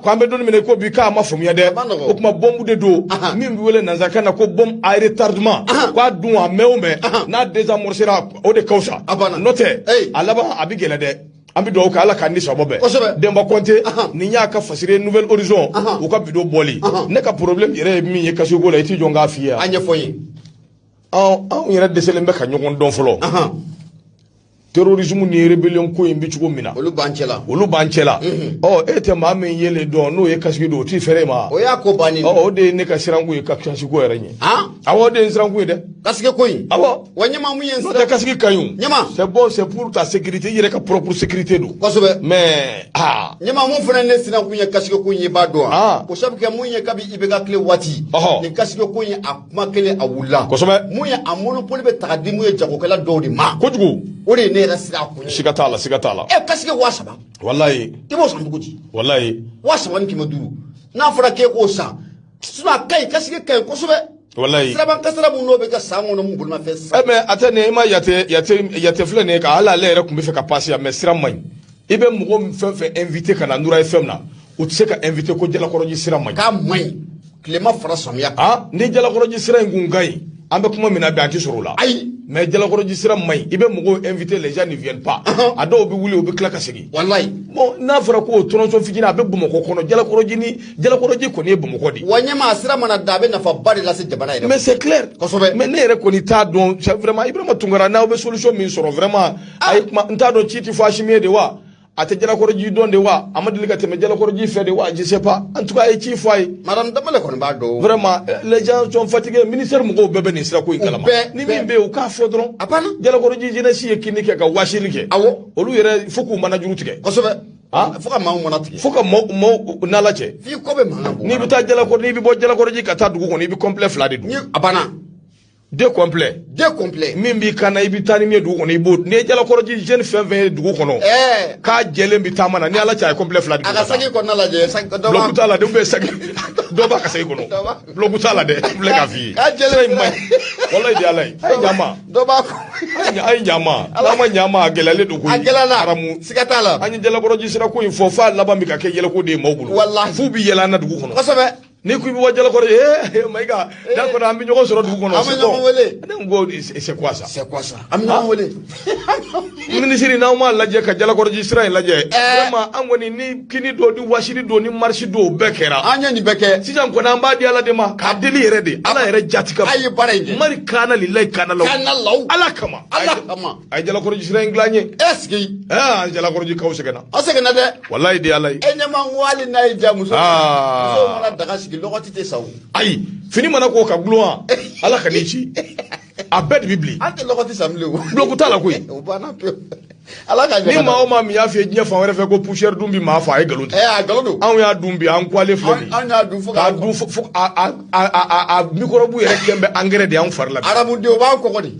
k'an bɛ don minɛ ko bi k'a ma faamuya dɛ o kuma bombe de don min bɛ wele nanzarakan na ko bombe à retardement k'a dun a mɛn o mɛn n'a désamorcera o de ka fisa n'o tɛ a laban a bɛ gɛlɛ dɛ an bɛ dugawu kɛ ala k'an ni sababa bɛn Demba Konte nin y'a ka fasire Nouvelle Horizon u ka bidon bɔli ne ka problème yɛrɛ ye min ye kasiko ko la i t'i jɔ n k'a f'i ye an ɲɛfɔ n ye anw yɛrɛ dɛsɛlen bɛ ka ɲɔgɔn dɔn fɔlɔ terrorisme ni rebellion ko in bi cogo mina olu bancela oh ete ma men yele do no ye kasigi do ti fere ma o ya ko bani o de ne ka sirangu ye ka kasigi ko yere ni ah awo de sirangu de kasigi ko yin awo wanyama mu yen no de kasigi kayun nyama c'est bon c'est pour ta sécurité yere ka propre sécurité do kosobe mais nyama mu fana ne sirangu ye kasigi ko yin ba do ko sabu ke mu yen ka bi ibega kle wati ni kasigi ko yin akuma kele awula kosobe mu yen amonopole be tagadi mu ye jago kala do di ma kojugu o de ne rasira ko sigatala kasige wasaba wallahi tebo sambuji wallahi wasaba ni kimoduru na fara ke ko sa suna kai kasige kai kosobe wallahi siraban kasara mu no be ka sango no mu bulma fes mais atene ma yate flene ka ala lere kumbe fe ka passer mais siram man ibe mugo fe invité kana Noura FM na o tse ka invité ko jala koroji siram man ka man klema fara samya ni jala koroji siram ngungai ambe kuma mina be anti sorola ayi mais jalakoroji siram may ibe mugo invité les gens ne viennent pas ado bi wuli obi klaka segi wallahi bon na fara ko tronso fijina be bumo ko kono jalakoroji ko ne bumo ko di wanyama siram na dabe na fa bari la se jabana ire mais c'est clair kosobe mais ne re ko ni ta don c'est vraiment ibrahima tungara na obe solution min soro vraiment ay nta don chiti fashimie de wa ate jalakoroji don de wa amadili ka teme jalakoroji fait de wa je sais pas en tout cas e chi foi madame damale ko ba do vraiment les gens sont fatigués ministère mugo bebe ni sira ko ikalama ni min be o ka fodron apana jalakoroji jina si ekini ke ka washili ke awo olu yere foku mana juru tige kosobe foka ma mo natige foka mo nala che fi ko be mana bo ni bi ta jalakoroji ni bi bo jalakoroji ka ta dugu ko ni bi complet fla de du apana deux complets min bi kana ibi tani mi dugu kono ibo ne jala koroji jeune fɛn fɛn dugu kono ka jelen bi tamana ni ala cha complet fla aga sagi ko na la je sagi do bloku tala de be sagi do ba ka sagi kono bloku tala de ble ka fi ka jelen mai wallahi di alai ay nyama do ba ko ay nyama la ma nyama gelale do ko aramu sigatala anyi jala koroji sira ko info fa laba mi ka ke yele ko de mawbulu wallahi fu bi yela na dugu kono kosobe ni ku bi wajala ko maiga da ko ambi nyogo soro dugu kono ne ngo c'est quoi ça ambi nyogo wele ministre na ma laje ka jala ko registre laje vraiment an woni ni kini do di washiri do ni marché do bekera anya ni beke sijan ko na mba di ala de ma ka deli yere de ala yere jatika ayi barenge mari kana lillahi kana law ala kama ay jala ko registre nglanye eski jala ko registre kawsegena asegena de wallahi di ala enyama ngwali na jamu so mana daga sigi logoti te saw ayi fini mana ko ka gluwa ala kanichi a bed bibli ante logoti samle bloku tala koy o bana pe ala ka ni ma o ma mi ya fe nya fa were fe ko pusher dumbi ma fa ay galodi galodo an ya dumbi an kwale flani an ya du ka du fu a microbe yere kembe engrais de an farla arabu de o ba ko ko di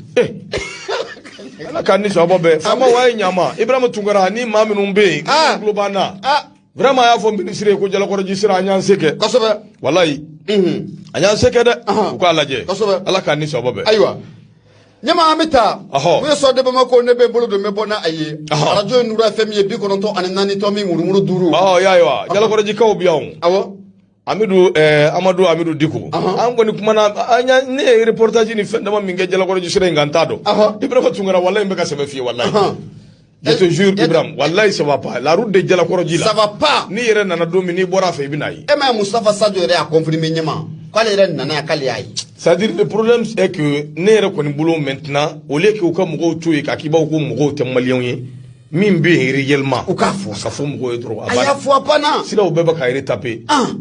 ala kan ni so bobe fama way nyama ibrahim tungara ni ma minun be globana vraiment ya fo ministre ko jala ko registre anyan seke kosobe wallahi anyan seke de ko alaje kosobe ala kan ni so bobe aywa nyama amita we so de bama ko ne be bolo do me bona aye radio Noura FM ye bi ko non to anani to mi murumuru duru ya jala ko registre ko biaw awo Amadou Diko an goni kuma na anya ne reportage ni fenda ma minge jala ko registre ngantado ibrahim tungara wallahi mbeka sebe fi wallahi je te jure Ibrahim wallahi ça va pas la route de Jalakoroji là ça va pas ni yere nana domi ni bora fe binayi mais Moustapha Sadio yere a confirmé nyama kale yere nana kale ayi c'est-à-dire le problème est que ne yere ko ni boulot maintenant au lieu que ko mugo tuyi ka kiba ko mugo te malion yi min be réellement o ka fo mugo e droit aya fo pana sila o beba ka yere taper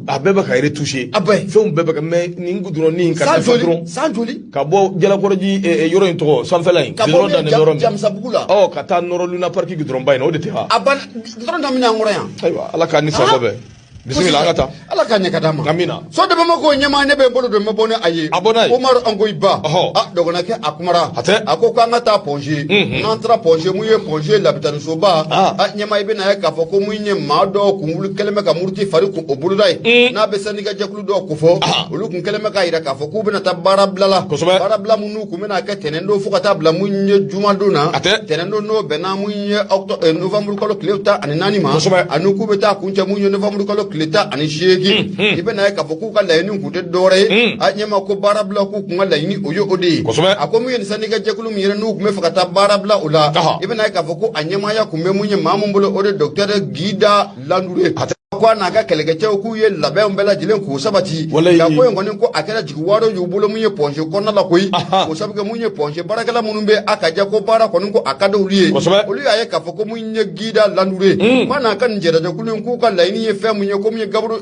a beba ka yere toucher fe o beba ka mais ni ngudro ni ka sans joli ka bo Jalakoroji yoro into sanfela yin gidron da ne yoro jam sabugula ka ta noro luna parki gidron bayna o de te ha aban gidron da mina ngoro yan aywa ala ka ni sababe bismillah ngata ala ka ne kadama amina so de bama ko nyama ne be bolo do me bone aye Omar Angoy Ba dogona ke akumara akoko ngata ponje nantra ponje muye ponje l'habitat so ba nyama ibe na ka fo ko munye ma do kungulu keleme ka murti fari ko obulu dai na be sani ga jakulu do ko fo ulu kun keleme ka ira ka fo ku bina tabara blala munu ku mena ka tenendo fu ka tabla munye juma dona tenendo no bena munye octobre novembre ko kleuta anani ma anu ku beta kunche munye novembre ko leta ani shegi ibe na ka foku ka layini ku de dore anyema ko barabla ku ku layini oyo ode akomu yen saniga jekulu mi yenu ku me fakata barabla ula ibe na ka foku anyema ya ku me munye mamumbulo ode docteur Gida Landure ko na ka kɛlɛkɛcɛw k'u ye labɛnw bɛɛ lajɛlen k'u sabati ka ko in kɔni ko a kɛra jigi waro y'u bolo mun ye pɔnse kɔnɔna la koyi o sabu kɛ mun ye pɔnse baarakɛla minnu bɛ a ka jɛ ko baara kɔni ko a ka d'olu ye olu y'a ye k'a fɔ ko mun ye gida landure ko n'a ka nin jɛrɛjɛkulu in k'u ka laɲini ye fɛn mun ye ko mun ye gaburu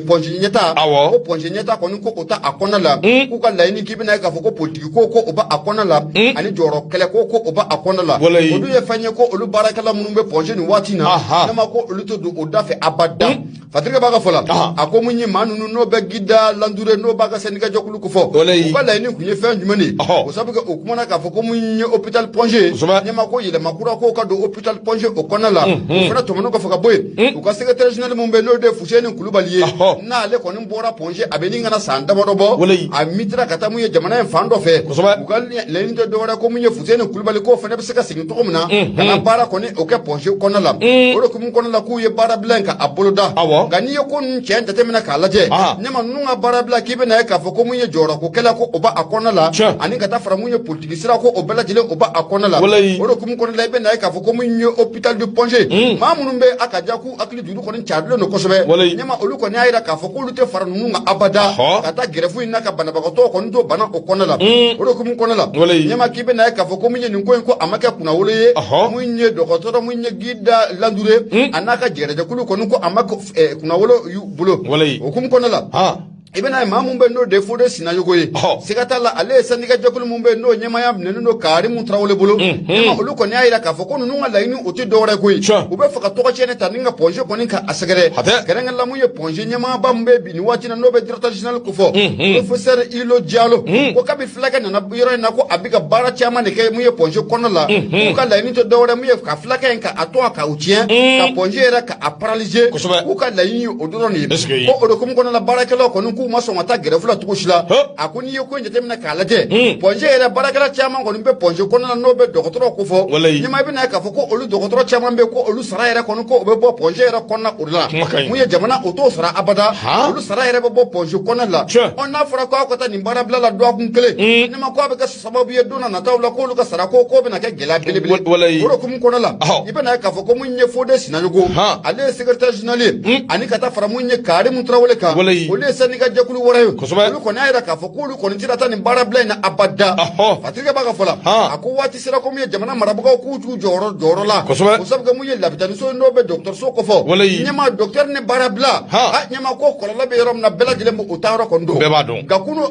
pɔnse ɲɛta ko pɔnse ɲɛta kɔni ko o ta a kɔnɔna la k'u ka laɲini k'i bɛna ye k'a fɔ ko politiki ko o ba a kɔnɔna la ani jɔyɔrɔ kɛlɛ ko o ba a kɔnɔna la olu ye fɛn ye ko olu baarakɛla minnu bɛ pɔnse nin waati na ne ma ko olu to don o da fɛ abada Fatirike b'a ka fɔ la a ko mun ye maa ninnu n'o bɛ gida landure n'o b'a ka syndicat jɛkulu ko fɔ u ka laɲini kun ye fɛn jumɛn de o sabu kɛ o kumana k'a fɔ ko mun ye hôpital Pɔnze ne ma ko yɛlɛma kura ko ka don hôpital Pɔnze o kɔnɔna la o fana tɔmɔnen kɔfɛ ka bɔ yen u ka secrétaire général mun bɛ n'o de Fuseni Kulubali ye n'ale kɔni bɔra Pɔnze a bɛ nin kana san damadɔ bɔ a mitira ka taa mun ye jamana in fan dɔ fɛ u ka laɲini tɛ dɔwɛrɛ ko mun ye Fuseni Kulubali k'o fana bɛ se ka segin cogo min na ka na baara kɔni o kɛ Pɔnze kɔnɔna la o de kun kɔnɔna la k'u ye baara bila in ka a boloda nka n'i ye ko ninnu cɛn jateminɛ k'a lajɛ ne ma ninnu ka baara bila k'i bɛ na ye k'a fɔ ko mun ye jɔyɔrɔ ko kɛlɛ ko o ba a kɔnɔna la ani ka taa fara mun ye politiki sira ko o bɛɛ lajɛlen o ba a kɔnɔna la o de kun kɔnɔna la i bɛ na ye k'a fɔ ko mun ye hôpital de Pɔnze maa minnu bɛ a ka ja k'u hakili juru kɔni caadilen don kosɛbɛ ne ma olu kɔni y'a jira k'a fɔ k'olu tɛ fara ninnu kan abada ka taa gɛrɛfu in na ka banabagatɔ kɔni to bana o kɔnɔna la o de kun kɔnɔna la ne ma k'i bɛ na ye k'a fɔ ko mun ye nin ko in ko a ma kɛ kunnawolo ye mun ye dɔgɔtɔrɔ mun ye gida landure a n'a ka jɛrɛjɛkulu kɔni ko a ma kunnawolo y'u bolo o kun kɔnɔna la i bɛna ye maa mun bɛ n'o de Fode Sinayogo ye siga t'a la ale ye syndicat jɛkulu mun bɛ n'o ɲɛmaaya minɛnen don Karimu Tarawele bolo olu kɔni y'a jira k'a fɔ ko ninnu ka laɲini o tɛ dɔwɛrɛ koyi u bɛ fɛ ka tɔgɔcɛn ta ni ka Pɔnze kɔni ka a sɛgɛrɛ kɛrɛnkɛrɛnnenya mun ye Pɔnze ɲɛmaaba mun bɛ bi nin waati na n'o bɛ directeur général ko fɔ professeur Ilo Diallo ko kabi fulakɛ nana yɔrɔ in na ko a bɛ ka baara caman de kɛ mun ye Pɔnze kɔnɔna la k'u ka laɲini tɛ dɔwɛrɛ mun ye ka fulakɛ in ka a to a ka u tiɲɛ ka Pɔnze yɛrɛ ka a paralyser k'u ka laɲini o dɔrɔn de ye ko o de kun kɔnɔna la baarakɛlaw kɔni k'u ma sɔn ka taa gɛrɛfu la cogo si la a ko n'i ye ko in jateminɛ k'a lajɛ Pɔnze yɛrɛ baarakɛla caman kɔni bɛ Pɔnze kɔnɔna la n'o bɛ dɔgɔtɔrɔ ko fɔ ɲɛma i bɛ na ye k'a fɔ ko olu dɔgɔtɔrɔ caman bɛ ko olu sara yɛrɛ kɔni ko o bɛ bɔ Pɔnze yɛrɛ kɔnɔna o de la mun ye jamana o t'o sara abada olu sara yɛrɛ bɛ bɔ Pɔnze kɔnɔna la n'a fɔra ko aw ka taa nin baara bila la dɔgɔkun kelen ne ma ko a bɛ kɛ sababu ye don na nataw la k'olu ka sara ko bɛ na kɛ gɛlɛya belebele o de kun kɔnɔna la i bɛ na ye k'a fɔ ko mun ye Fode Sinayogo ale ye secrétaire général ye ani ka taa fara mun ye Karimu Tarawele kan olu ye syndicat jɛkulu wɛrɛ ye olu kɔni y'a jira k'a fɔ k'olu kɔni tɛ taa nin baara bila in na abada Fatirike b'a ka fɔ la a ko waati sera ko mun ye jamana marabagaw k'u t'u jɔyɔrɔ la o sabu kɛ mun ye lapitaniso n'o bɛ dɔgɔtɔrɔso kɔfɔ ɲɛma docteur ni baara bila ɲɛma ko kɔlɔlɔ bɛ yɔrɔ min na bɛɛ lajɛlen b'o ta yɔrɔ kɔni don nka kunu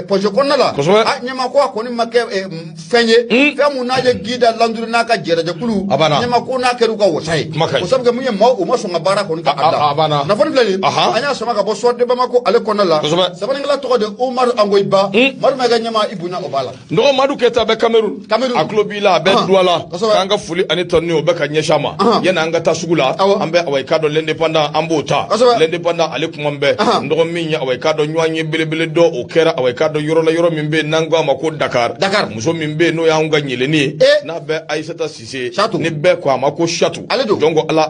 Pɔnze kɔnɔna la ɲɛma ko a kɔni ma kɛ fɛn ye fɛn mun n'a ye gida landure n'a ka jɛrɛjɛkulu ɲɛma ko n'a kɛra u ka wasa ye o sabu kɛ mun ye maaw u ma sɔn ka baara kɔni ka a da nafolo filɛ nin an y'a sɔrɔ ka bɔ Sɔrɔde Bamako ale kɔnɔna la sabanikɛla tɔgɔ de Umaru Angoyiba Madu Mayiga ɲɛma i bonya o b'a la nɔgɔ Madu Keyita bɛ Cameroun a tulo b'i la a bɛ Douala k'an ka foli ani tɔni o bɛ ka ɲɛsin a ma yanni an ka taa sugu la an bɛ Awayi ka dɔ l'indépendant an b'o ta l'indépendant ale kuma bɛ nɔgɔ min ye Awayi ka dɔ ɲɔgɔn ye belebele dɔ o kɛra Awayi ka dɔ yɔrɔ la yɔrɔ min bɛ yen n'an ko a ma ko Dakar muso min bɛ yen n'o y'anw ka ɲɛlɛnni ye n'a bɛ Ayisata Sise ni bɛɛ ko a ma ko Chatu donc Ala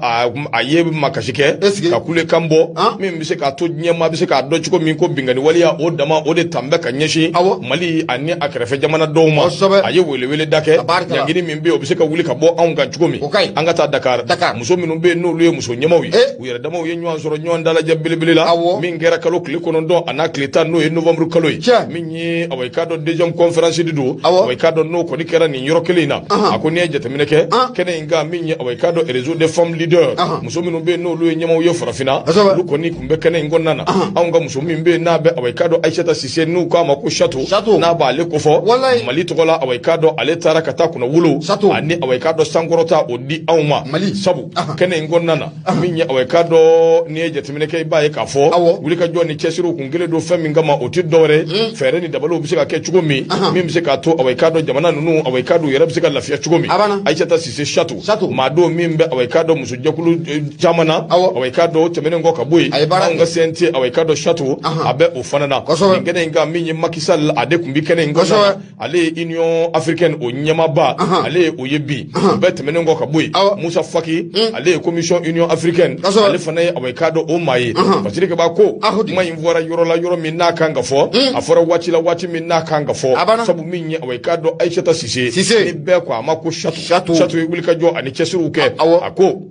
a ye makasi kɛ ka kulekan bɔ min bɛ se k'a to ɲɛmaa bɛ se k'a dɔn cogo min ko binkani waleya o dama o de tan bɛ ka ɲɛsin Mali ani a kɛrɛfɛ jamana dɔw ma a ye welewele da kɛ ɲangini min bɛ yen o bɛ se ka wuli ka bɔ anw kan cogo min an ka taa Dakar muso minnu bɛ yen n'olu ye muso ɲɛmaw ye u yɛrɛ damaw ye ɲɔgɔn sɔrɔ ɲɔgɔn dalajɛ belebele la min kɛra kalo tile 9 a n'a tile 10 n'o ye novembre kalo ye min ye Awayi ka dɔ deuxième conférence de don Awayi ka dɔ n'o kɔni kɛra nin yɔrɔ kelen in na a ko n'i ye jateminɛ kɛ kɛnɛ in kan min ye Awayi ka dɔ réseau des femmes leaders muso minnu bɛ yen n'olu ye ɲɛmaw ye farafinna olu kɔni tun bɛ kɛnɛ in kɔnɔna na anw ka muso min bɛ yen n'a bɛ Awayi ka dɔ Ayisata Sise n'u k'a ma ko Chatu n'a b'ale ko fɔ Mali tɔgɔ la Awayi ka dɔ ale taara ka taa kunna wolo ani Awayi ka dɔ sankɔrɔta o di anw ma sabu kɛnɛ in kɔnɔna na min ye Awayi ka dɔ n'i ye jateminɛ kɛ i b'a ye k'a fɔ wulikajɔ ni cɛsiriw kun kelen don fɛn min kama o tɛ dɔwɛrɛ fɛɛrɛ ni dabaliw bɛ se ka kɛ cogo min min bɛ se k'a to Awayi ka dɔ jamana ninnu Awayi ka dɔ yɛrɛ bɛ se ka lafiya cogo min Ayisata Sise Chatu maa don min bɛ Awayi ka dɔ muso jɛkulu caman na Awayi ka dɔ tɛmɛnen kɔ ka bɔ yen anw ka CNT Awayi ka dɔ château abe o fana na ngene nga minye makisal ade kumbi kene ngona ale union africaine o nyamaba ale o yebi be temene ngo kaboy Musa Faki ale commission union africaine ale fana awe kado o maye parce que ba ko mai mvora yoro la yoro minna kanga fo afora wati la wati minna kanga fo sabu minye awe kado Aïssata Cissé ni be ko amako château wulika jo ani chesiru ke ako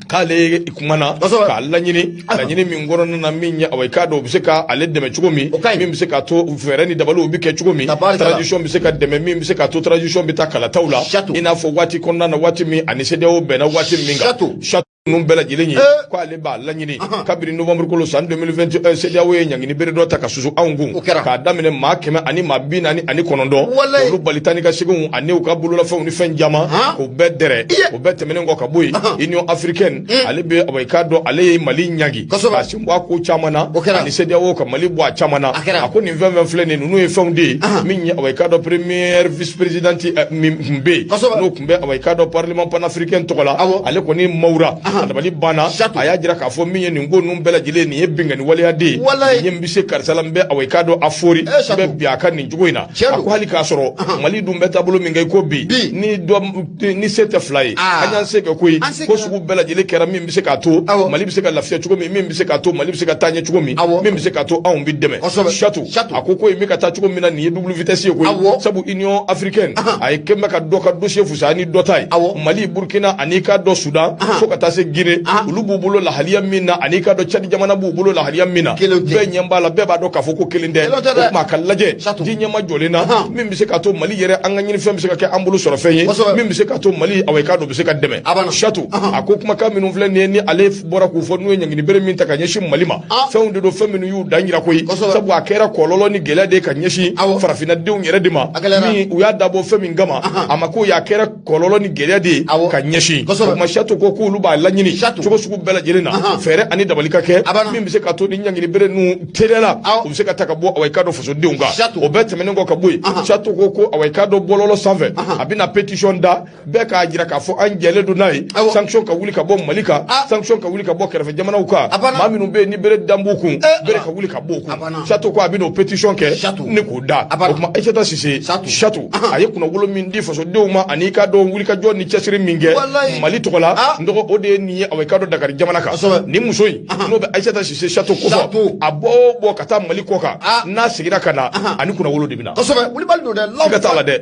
kale ikumana ka lanyini min gorona na minye awe kado biseka ale deme chugomi min biseka to fereni dabalu bike chugomi tradition biseka deme min biseka to tradition bitakala taula ina fo wati konna na wati mi ani sedeo bena wati minga château num bela jilenyi ko ale ba lanyini kabiri novembre ko san 2021 CEDEAO nyangini bere do taka susu angu ka damine ma keme ani mabina ani konondo lu balitani ka sigun ani ka bulula fa uni fen jama ko bedere ko betemene ngo ka boy union africaine ale be abay kado ale mali nyagi kasi mwa ko chamana ani CEDEAO ka mali bo chamana ako ni 2020 flene nunu e fondi minye abay kado premier vice président mbe no kumbe abay kado parlement panafricain tokola ale ko ni maura adabali bana aya jira ka fo minye ningo num bela jile ni yebinga ni wale ade yembise karsalam be away kado afori be biaka ni jugoina ako hali ka soro mali dum beta bolo minga ko bi ni do ni sete fly anya se ko koy ko sugu bela jile kera mi mbise ka to mali bise ka lafia chugo mi mbise ka to mali bise ka tanya chugo mi mbise ka to a umbi deme château akoko mi ka ta chugo mi na ni double vitesse ko sabu union africaine ay kemba ka do ka dossier fusani dotai mali burkina anika do sudan fo ka ta Guinée ulu bubulo la halia mina anika do Chad jamana bubulo la halia mina be nyamba la be ba do ka foko kilinde ma kalaje di nyama jolena min bi se ka to Mali yere anga nyini fem se ka ke ambulu soro fenye min bi se ka to Mali away ka do bi se ka deme château akokuma ka minu vle ne ni ale bora ku fo nu nyangini bere min ta ka nyeshi malima fem de do fem minu yu dangira koyi sabu akera kololo ni gela de ka nyeshi farafina de nyere de ma mi uya dabo fem ngama amako ya kera kololo ni gela de ka nyeshi ma château ko ku lu ba nyini cogo sugu bela jelena fere ani dabalika ke min bise ka to ni nyangini bere nu telela o bise ka taka bo away kado foso deunga o bete menengo ka boy château ko away kado bololo 120 abina petition da be ka ajira ka fo angele do nai sanction ka wuli ka bo malika sanction ka wuli ka bo kerfe jamana uka maminu be ni bere dambuku bere ka wuli ka boku château ko abino petition ke ni ko da o kuma Aïssata Cissé château aye kuna wulo min di foso deuma ani ka do wuli ka joni chesiri minge mali tokola ndoko ode ni away kado Dakar jamana ka ni musoyi no be Aïssata Cissé château ko fo abo kata mali ko ka na sigira kana ani kuna wolo de bina wuli baldo de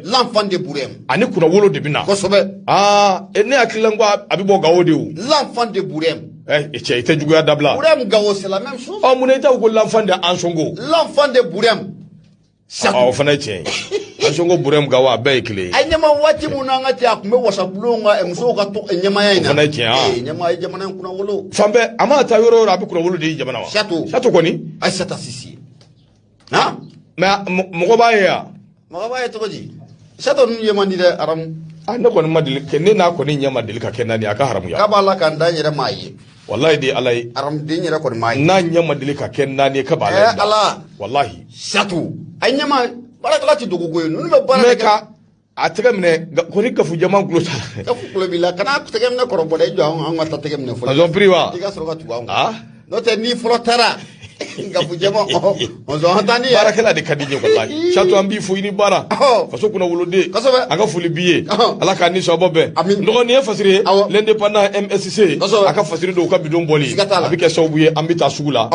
l'enfant de Bourem ani kuna wolo de bina ene akilangwa abibo gawo de o l'enfant de Bourem ite juguya dabla Bourem gawo c'est la même chose muneta ko l'enfant de Ansongo l'enfant de Bourem fana tiɲɛ Ansongo Bourem gawa bɛɛ kile ay nyama wati munanga ti akumbe wasa bulonga muso ka to nyama yana fana tiɲɛ nyama jamana kuna wolo fambe ama ta yoro rabi kuna wolo di jamana wa château koni Aïssata Cissé mais mɔgɔ b'a ye ya mɔgɔ b'a ye cogo di château nu yemandi de aram ne kɔni ma deli ne n'a kɔni ɲɛ ma deli ka kɛ nani a ka haramu ya ka b'a la kan da yɛrɛ ma ye wallahi de ala ye aram den yɛrɛ kɔni ma ye n'a ɲɛ ma deli ka kɛ nani ka b'a la ala wallahi château ay nyama barakala ti dogo goy nunu be bara ka a tɛgɛ minɛ ko ni kafu jama gulo ta kafu kulo bila kana tɛgɛ minɛ kɔrɔ bɔdɛ jɔ an ka tɛgɛ minɛ fɔlɔ azon priwa i ka sɔrɔ ka tugu an n'o tɛ ni fɔlɔ taara kafu jama on zɔn tani barakɛla de ka di n ye wallahi château an b'i fo i ni baara faso kunna woloden an ka foli b'i ye ala k'a ni sababa bɛn dɔgɔ nin ye fasiri ye l'indépendant MSC a ka fasiri don u ka bidon bɔli a bɛ kɛ sababu ye an bɛ taa sugu la